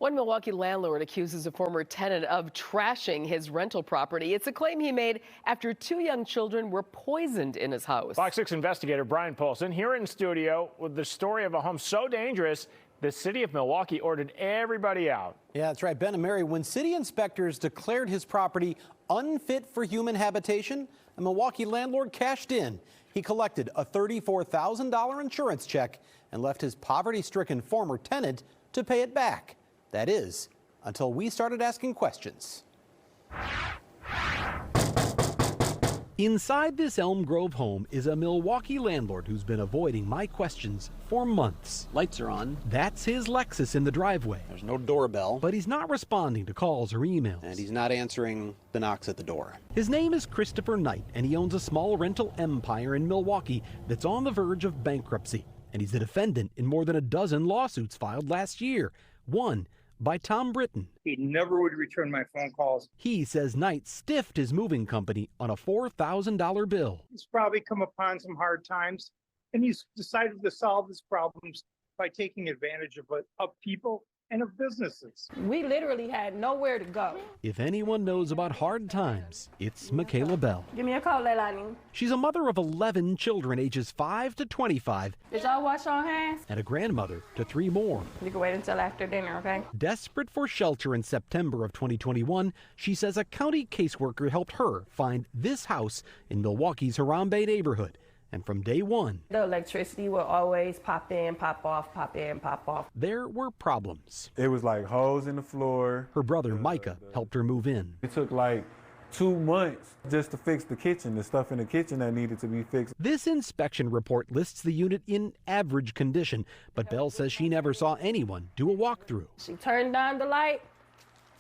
One Milwaukee landlord accuses a former tenant of trashing his rental property. It's a claim he made after two young children were poisoned in his house. Fox 6 investigator Brian Polson here in studio with the story of a home so dangerous, the city of Milwaukee ordered everybody out. Yeah, that's right, Ben and Mary. When city inspectors declared his property unfit for human habitation, a Milwaukee landlord cashed in. He collected a $34,000 insurance check and left his poverty-stricken former tenant to pay it back. That is, until we started asking questions. Inside this Elm Grove home is a Milwaukee landlord who's been avoiding my questions for months. Lights are on. That's his Lexus in the driveway. There's no doorbell. But he's not responding to calls or emails. And he's not answering the knocks at the door. His name is Christopher Knight, and he owns a small rental empire in Milwaukee that's on the verge of bankruptcy. And he's the defendant in more than a dozen lawsuits filed last year. One by Tom Britton. He never would return my phone calls. He says Knight stiffed his moving company on a $4,000 bill. He's probably come upon some hard times, and he's decided to solve his problems by taking advantage of people and of businesses. We literally had nowhere to go. If anyone knows about hard times, it's Michaela Bell. Give me a call, Leilani. She's a mother of 11 children ages 5 to 25. Did y'all wash your hands? And a grandmother to 3 more. You can wait until after dinner, okay? Desperate for shelter in September of 2021, she says a county caseworker helped her find this house in Milwaukee's Harambe neighborhood. And from day one, the electricity will always pop in, pop off, pop in, pop off. There were problems. It was like holes in the floor. Her brother, Micah, helped her move in. It took like 2 months just to fix the kitchen, the stuff in the kitchen that needed to be fixed. This inspection report lists the unit in average condition, but Bell says she never saw anyone do a walkthrough. She turned on the light,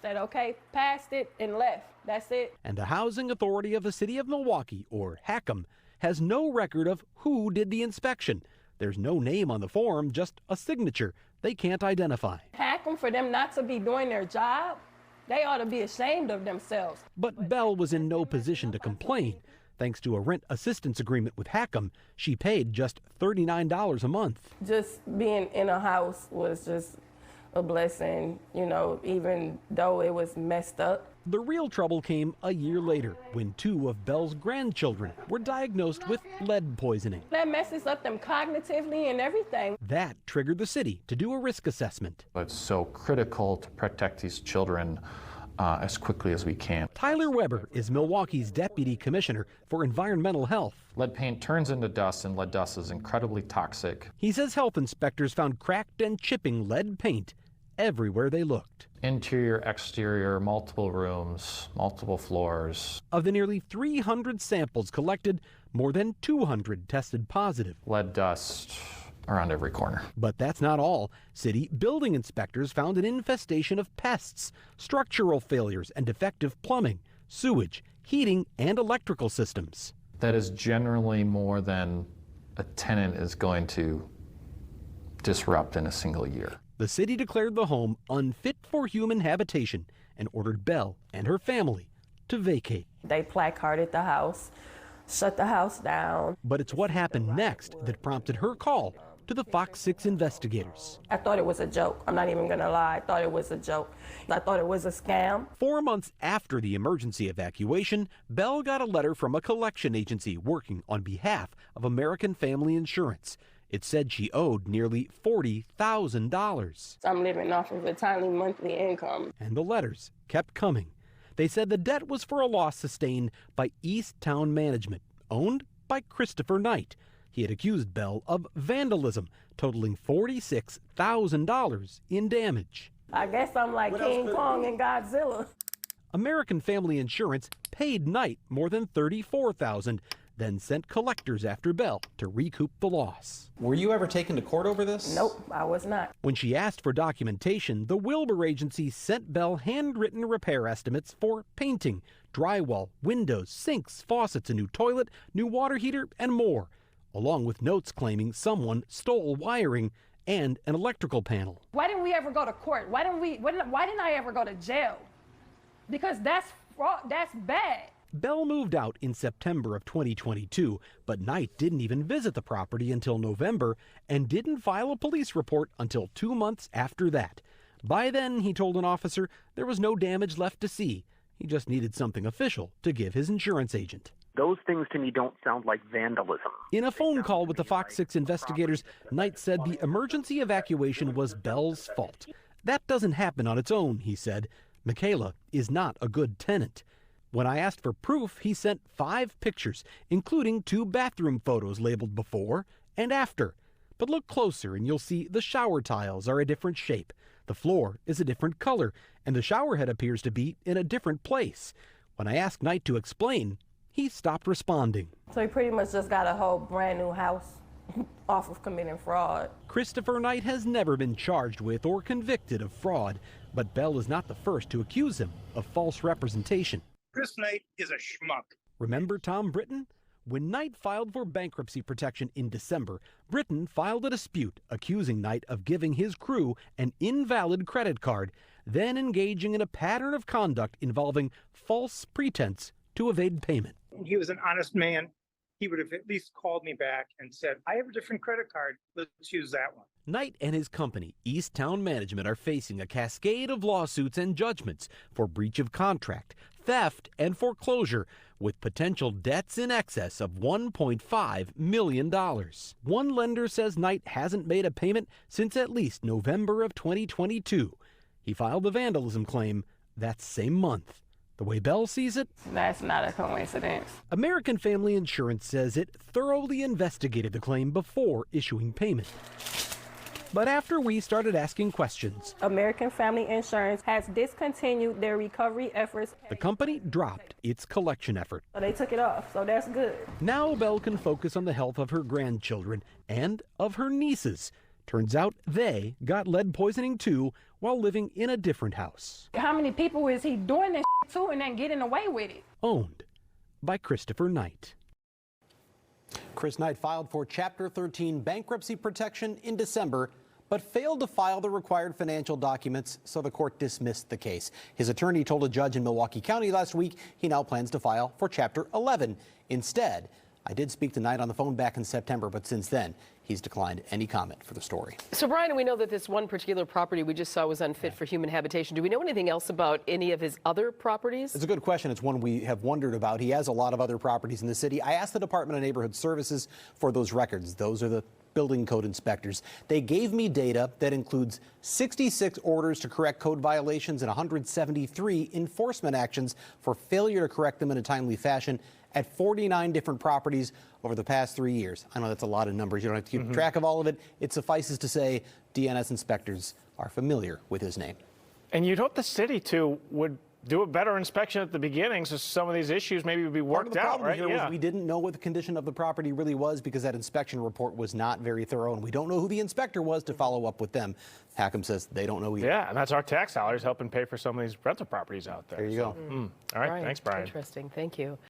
said, okay, passed it, and left. That's it. And the Housing Authority of the City of Milwaukee, or HACM, has no record of who did the inspection. There's no name on the form, just a signature they can't identify. Hack them for them not to be doing their job. They ought to be ashamed of themselves. But Bell was in no position to complain. Thanks to a rent assistance agreement with HACM, she paid just $39 a month. Just being in a house was just a blessing, you know, even though it was messed up. The real trouble came a year later when 2 of Bell's grandchildren were diagnosed with lead poisoning. That messes up them cognitively and everything. That triggered the city to do a risk assessment. It's so critical to protect these children as quickly as we can. Tyler Weber is Milwaukee's Deputy Commissioner for Environmental Health. Lead paint turns into dust, and lead dust is incredibly toxic. He says health inspectors found cracked and chipping lead paint everywhere they looked. Interior, exterior, multiple rooms, multiple floors. Of the nearly 300 samples collected, more than 200 tested positive. Lead dust around every corner. But that's not all. City building inspectors found an infestation of pests, structural failures, and defective plumbing, sewage, heating, and electrical systems. That is generally more than a tenant is going to disrupt in a single year. The city declared the home unfit for human habitation and ordered Bell and her family to vacate. They placarded the house, shut the house down. But it's what happened next that prompted her call to the Fox 6 investigators. I thought it was a joke. I'm not even going to lie. I thought it was a joke. I thought it was a scam. 4 months after the emergency evacuation, Bell got a letter from a collection agency working on behalf of American Family Insurance. It said she owed nearly $40,000. I'm living off of a tiny monthly income. And the letters kept coming. They said the debt was for a loss sustained by East Town Management, owned by Christopher Knight. He had accused Bell of vandalism, totaling $46,000 in damage. I guess I'm like King Kong and Godzilla. American Family Insurance paid Knight more than $34,000, then sent collectors after Bell to recoup the loss. Were you ever taken to court over this? Nope, I was not. When she asked for documentation, the Wilbur agency sent Bell handwritten repair estimates for painting, drywall, windows, sinks, faucets, a new toilet, new water heater, and more, along with notes claiming someone stole wiring and an electrical panel. Why didn't we ever go to court? Why didn't I ever go to jail? Because that's bad. Bell moved out in September of 2022, but Knight didn't even visit the property until November and didn't file a police report until 2 months after that. By then, he told an officer, there was no damage left to see. He just needed something official to give his insurance agent. Those things to me don't sound like vandalism. In a phone call with the Fox 6 investigators, Knight said the emergency evacuation was Bell's fault. That doesn't happen on its own, he said. Michaela is not a good tenant. When I asked for proof, he sent 5 pictures, including 2 bathroom photos labeled before and after. But look closer and you'll see the shower tiles are a different shape. The floor is a different color, and the shower head appears to be in a different place. When I asked Knight to explain, he stopped responding. So he pretty much just got a whole brand new house off of committing fraud. Christopher Knight has never been charged with or convicted of fraud, but Bell is not the first to accuse him of false representation. Chris Knight is a schmuck. Remember Tom Britton? When Knight filed for bankruptcy protection in December, Britton filed a dispute accusing Knight of giving his crew an invalid credit card, then engaging in a pattern of conduct involving false pretense to evade payment. He was an honest man. He would have at least called me back and said, I have a different credit card. Let's use that one. Knight and his company, East Town Management, are facing a cascade of lawsuits and judgments for breach of contract, theft, and foreclosure, with potential debts in excess of $1.5 million. One lender says Knight hasn't made a payment since at least November of 2022. He filed the vandalism claim that same month. The way Bell sees it, That's not a coincidence. American Family Insurance says it thoroughly investigated the claim before issuing payment. But after we started asking questions, American Family Insurance has discontinued their recovery efforts. the company dropped its collection effort. So they took it off, so that's good. Now Bell can focus on the health of her grandchildren and of her nieces. Turns out they got lead poisoning too while living in a different house. How many people is he doing this to and then getting away with it? Owned by Christopher Knight. Chris Knight filed for Chapter 13 bankruptcy protection in December, but failed to file the required financial documents, so the court dismissed the case. His attorney told a judge in Milwaukee County last week he now plans to file for Chapter 11. Instead, I did speak to Knight on the phone back in September, but since then, he's declined any comment for the story. So, Brian, we know that this one particular property we just saw was unfit for human habitation. Do we know anything else about any of his other properties? It's a good question. It's one we have wondered about. He has a lot of other properties in the city. I asked the Department of Neighborhood Services for those records. Those are the building code inspectors. They gave me data that includes 66 orders to correct code violations and 173 enforcement actions for failure to correct them in a timely fashion at 49 different properties over the past 3 years. I know that's a lot of numbers. You don't have to keep track of all of it. It suffices to say DNS inspectors are familiar with his name. And you'd hope the city, too, would do a better inspection at the beginning so some of these issues maybe would be worked out, right? Part of the problem here was we didn't know what the condition of the property really was because that inspection report was not very thorough, and we don't know who the inspector was to follow up with them. Hackham says they don't know either. Yeah, and that's our tax dollars helping pay for some of these rental properties out there. There you go. All right, thanks, Brian. Interesting. Thank you.